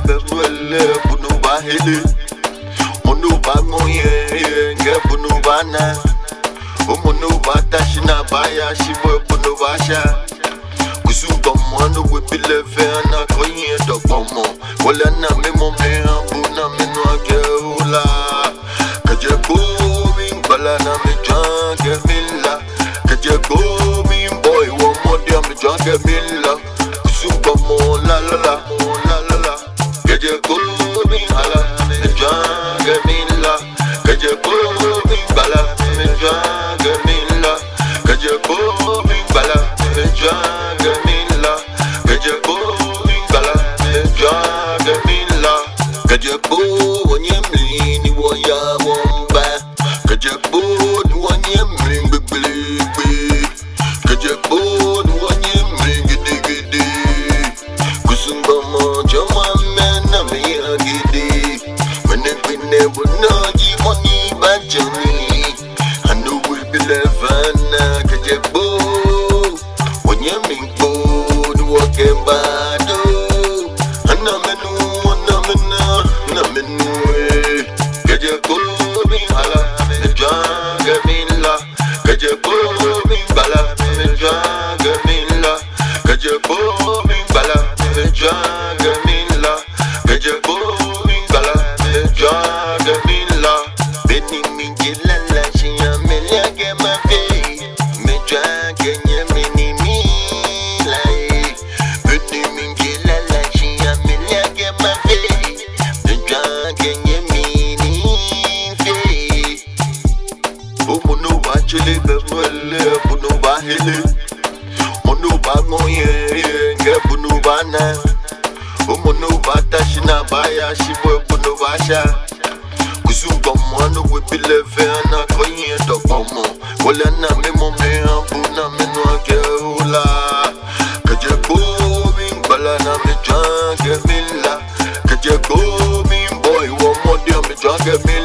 bemwele bunu bahili munu bangoye nge bunu bana munu batashina baya shibo bunu basha kusuka mwana wepile vena konye dokomo wala na memo me ambuna menwa geula kaje going bala na me jange milla kaje going boy wo modia me jange milla kusuka mo la la la kaje going ala me jange milla kaje going bala me jange milla kaje going bala me jange milla kaje going bala me jange milla kaje go wonyemli ni woya womba kaje go wonyemli bibili kaje go wonyemli gidi kusumba mo jama mena me agidi mene bine wonaji money bajani anu we belevana kaje go wonyemli go wakembado ana menu kaje go mi ala me jange milla kaje go mi bala me jange milla kaje go mi bala me jange milla kaje go mi bala me jange milla beni mi gelala shiya melia ke ma fe me jange nyemini mi lai beni mi gelala shiya melia ke ma fe me jange nyemini fe munu bachele bemwele bunu bahili munu bangoye nge bunu bana munu batashina baya shibo bunu basha kusuka mwana wepile vena konye dokomo wala na memo me ambuna menwa geula kaje going bala na me jange milla kaje going boy wo modia me jange milla